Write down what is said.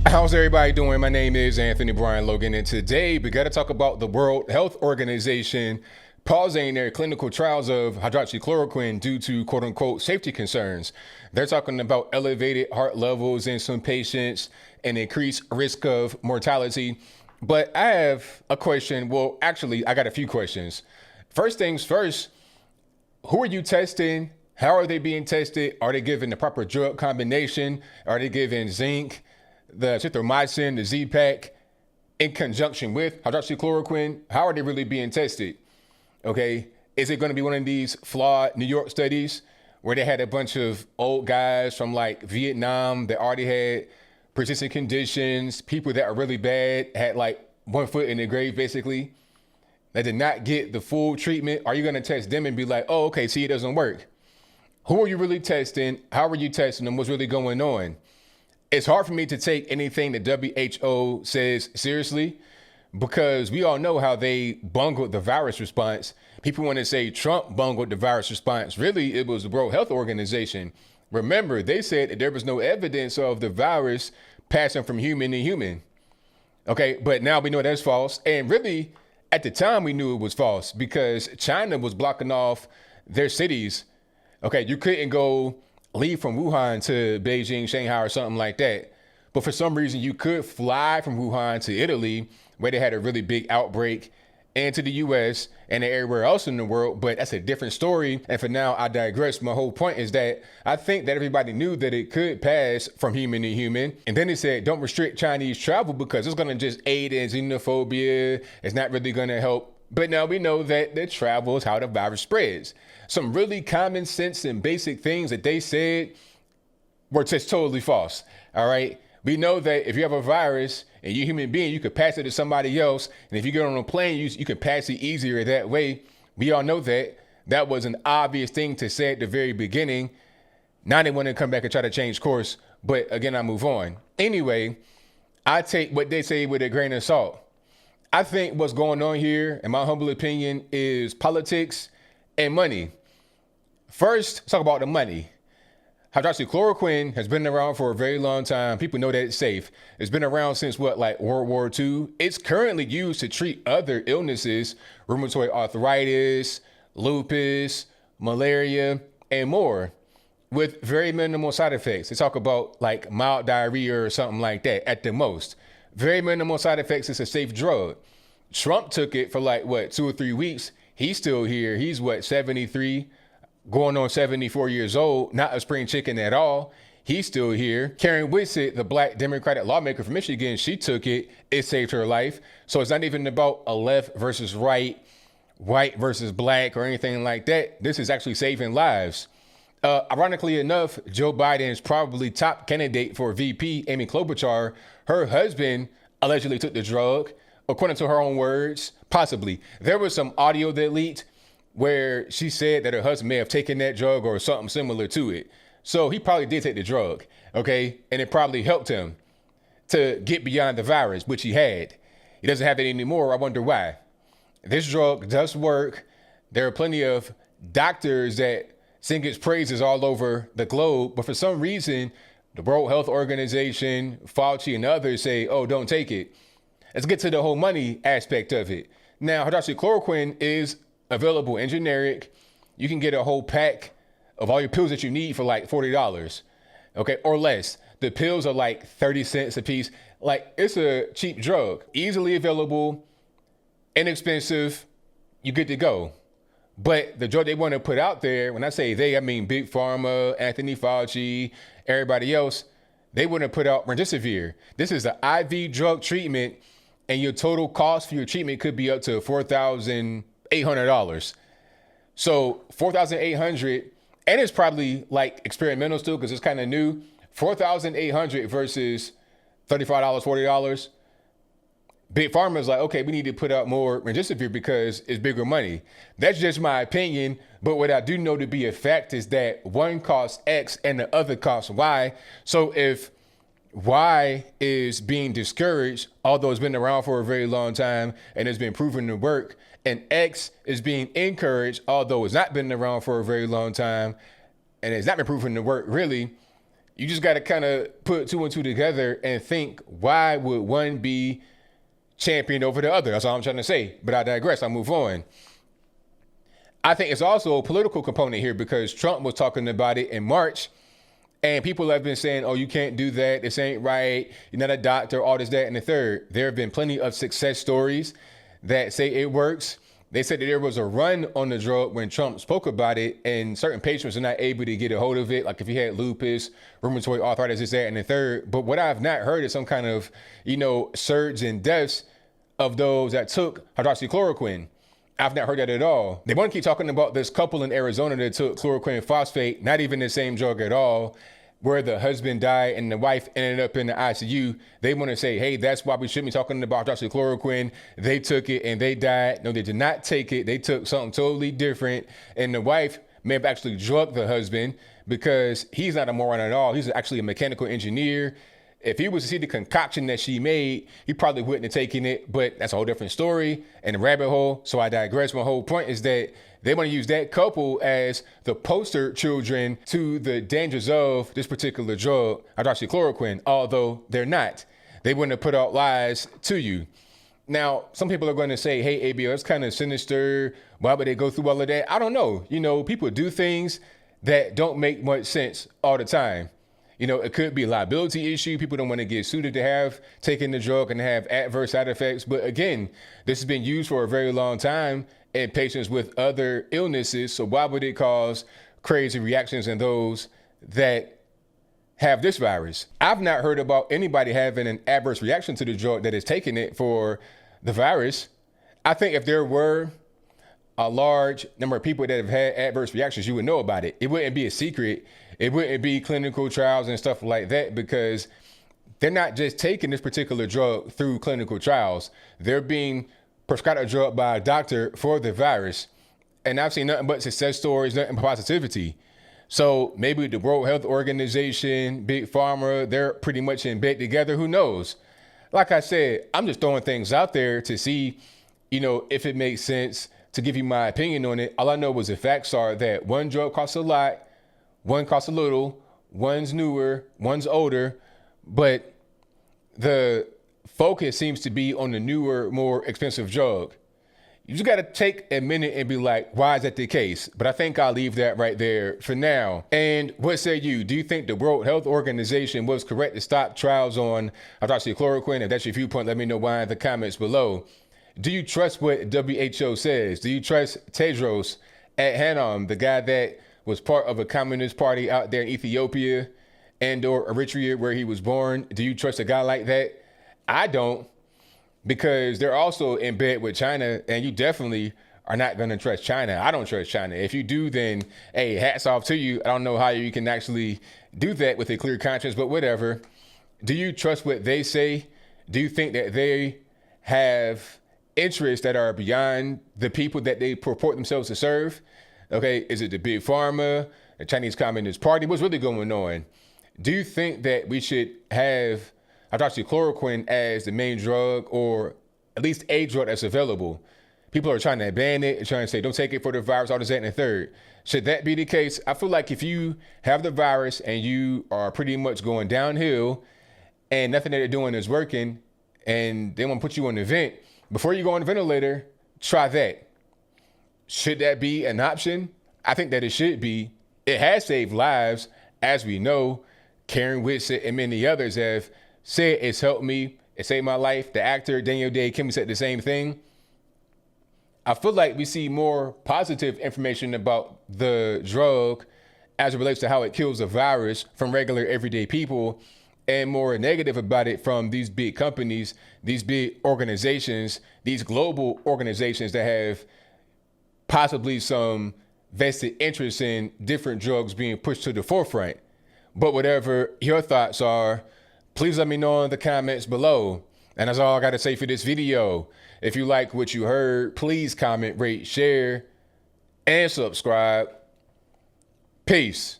How's everybody doing? My name is Anthony Brian Logan, and today we got to talk about the World Health Organization pausing their clinical trials of hydroxychloroquine due to quote unquote safety concerns. They're talking about elevated heart levels in some patients and increased risk of mortality. But I have a question. Well, actually, I got a few questions. First things first, who are you testing? How are they being tested? Are they given the proper drug combination? Are they given zinc, the azithromycin, the Z-Pack in conjunction with hydroxychloroquine? How are they really being tested? Okay, is it going to be one of these flawed New York studies where they had a bunch of old guys from like Vietnam that already had persistent conditions, people that are really bad, had like 1 foot in the grave basically, that did not get the full treatment? Are you going to test them and be like, oh, okay, see, it doesn't work? Who are you really testing? How are you testing them? What's really going on? It's hard for me to take anything that W.H.O says seriously because we all know how they bungled the virus response. People want to say Trump bungled the virus response. Really, it was the World Health Organization. Remember, they said that there was no evidence of the virus passing from human to human. Okay, but now we know that's false. And really, at the time, we knew it was false because China was blocking off their cities. Okay, you couldn't go leave from Wuhan to Beijing, Shanghai, or something like that. But for some reason, you could fly from Wuhan to Italy, where they had a really big outbreak, and to the US and everywhere else in the world. But that's a different story. And for now, I digress. My whole point is that I think that everybody knew that it could pass from human to human. And then they said, don't restrict Chinese travel because it's going to just aid in xenophobia. It's not really going to help. But now we know that the travel is how the virus spreads. Some really common sense and basic things that they said were just totally false. All right. We know that if you have a virus and you're a human being, you could pass it to somebody else. And if you get on a plane, you can pass it easier that way. We all know that. That was an obvious thing to say at the very beginning. Now they want to come back and try to change course. But again, I move on. Anyway, I take what they say with a grain of salt. I think what's going on here, in my humble opinion, is politics and money. First, let's talk about the money. Hydroxychloroquine has been around for a very long time. People know that it's safe. It's been around since like World War II. It's currently used to treat other illnesses, rheumatoid arthritis, lupus, malaria, and more, with very minimal side effects. They talk about like mild diarrhea or something like that at the most. Very minimal side effects. It's a safe drug. Trump took it for like, 2 or 3 weeks. He's still here. He's 73, going on 74 years old, not a spring chicken at all. He's still here. Karen Whitsett, the black Democratic lawmaker from Michigan, she took it. It saved her life. So it's not even about a left versus right, white versus black, or anything like that. This is actually saving lives. Ironically enough, Joe Biden's probably top candidate for VP, Amy Klobuchar, her husband allegedly took the drug, according to her own words, possibly. There was some audio that leaked where she said that her husband may have taken that drug or something similar to it. So he probably did take the drug, okay? And it probably helped him to get beyond the virus, which he had. He doesn't have it anymore. I wonder why. This drug does work. There are plenty of doctors that sing its praises all over the globe, but for some reason, the World Health Organization, Fauci, and others say, oh, don't take it. Let's get to the whole money aspect of it. Now, hydroxychloroquine is available in generic. You can get a whole pack of all your pills that you need for like $40, okay, or less. The pills are like 30 cents a piece. Like, it's a cheap drug, easily available, inexpensive, you good to go. But the drug they want to put out there, when I say they, I mean Big Pharma, Anthony Fauci, everybody else, they want to put out remdesivir. This is an IV drug treatment, and your total cost for your treatment could be up to $4,800. So $4,800, and it's probably like experimental still because it's kind of new. $4,800 versus $35, $40. Big Pharma is like, okay, we need to put out more remdesivir because it's bigger money. That's just my opinion. But what I do know to be a fact is that one costs X and the other costs Y. So if Y is being discouraged, although it's been around for a very long time and it's been proven to work, and X is being encouraged, although it's not been around for a very long time and it's not been proven to work really, you just got to kind of put two and two together and think, why would one be championed over the other? That's all I'm trying to say. But I digress. I'll move on. I think it's also a political component here because Trump was talking about it in March, and people have been saying, oh, you can't do that. This ain't right. You're not a doctor, all this, that, and the third. There have been plenty of success stories that say it works. They said that there was a run on the drug when Trump spoke about it, and certain patients are not able to get a hold of it. Like if you had lupus, rheumatoid arthritis, this, that, and the third. But what I've not heard is some kind of, surge in deaths of those that took hydroxychloroquine. I've not heard that at all. They want to keep talking about this couple in Arizona that took chloroquine phosphate, not even the same drug at all, where the husband died and the wife ended up in the ICU. They want to say, hey, that's why we shouldn't be talking about hydroxychloroquine. They took it and they died. No, they did not take it. They took something totally different. And the wife may have actually drugged the husband because he's not a moron at all. He's actually a mechanical engineer. If he was to see the concoction that she made, he probably wouldn't have taken it, but that's a whole different story and a rabbit hole. So I digress. My whole point is that they want to use that couple as the poster children to the dangers of this particular drug, hydroxychloroquine, although they're not. They wouldn't have put out lies to you. Now, some people are going to say, hey, ABO, it's kind of sinister. Why would they go through all of that? I don't know. People do things that don't make much sense all the time. It could be a liability issue. People don't want to get sued to have taken the drug and have adverse side effects. But again, this has been used for a very long time in patients with other illnesses. So why would it cause crazy reactions in those that have this virus? I've not heard about anybody having an adverse reaction to the drug that is taking it for the virus. I think if there were a large number of people that have had adverse reactions, you would know about it. It wouldn't be a secret. It wouldn't be clinical trials and stuff like that because they're not just taking this particular drug through clinical trials. They're being prescribed a drug by a doctor for the virus. And I've seen nothing but success stories, nothing but positivity. So maybe the World Health Organization, Big Pharma, they're pretty much in bed together. Who knows? Like I said, I'm just throwing things out there to see, if it makes sense to give you my opinion on it. All I know is the facts are that one drug costs a lot, one costs a little, one's newer, one's older, but the focus seems to be on the newer, more expensive drug. You just got to take a minute and be like, why is that the case? But I think I'll leave that right there for now. And what say you? Do you think the World Health Organization was correct to stop trials on hydroxychloroquine? If that's your viewpoint, let me know why in the comments below. Do you trust what W.H.O says? Do you trust Tedros Adhanom, the guy that was part of a communist party out there in Ethiopia and or Eritrea where he was born? Do you trust a guy like that? I don't, because they're also in bed with China, and you definitely are not going to trust China. I don't trust China. If you do, then hey, hats off to you. I don't know how you can actually do that with a clear conscience, but whatever. Do you trust what they say? Do you think that they have interests that are beyond the people that they purport themselves to serve? Okay, is it the Big Pharma, the Chinese Communist Party? What's really going on? Do you think that we should have hydroxychloroquine as the main drug, or at least a drug that's available? People are trying to ban it, trying to say, don't take it for the virus, all this, that, and the third. Should that be the case? I feel like if you have the virus and you are pretty much going downhill and nothing that they're doing is working and they want to put you on the vent, before you go on the ventilator, try that. Should that be an option? I think that it should be. It has saved lives, as we know. Karen Whitsett and many others have said it's helped me. It saved my life. The actor Daniel Day-Kim said the same thing. I feel like we see more positive information about the drug as it relates to how it kills the virus from regular everyday people, and more negative about it from these big companies, these big organizations, these global organizations that have possibly some vested interest in different drugs being pushed to the forefront. But whatever your thoughts are, please let me know in the comments below. And that's all I got to say for this video. If you like what you heard, please comment, rate, share, and subscribe. Peace.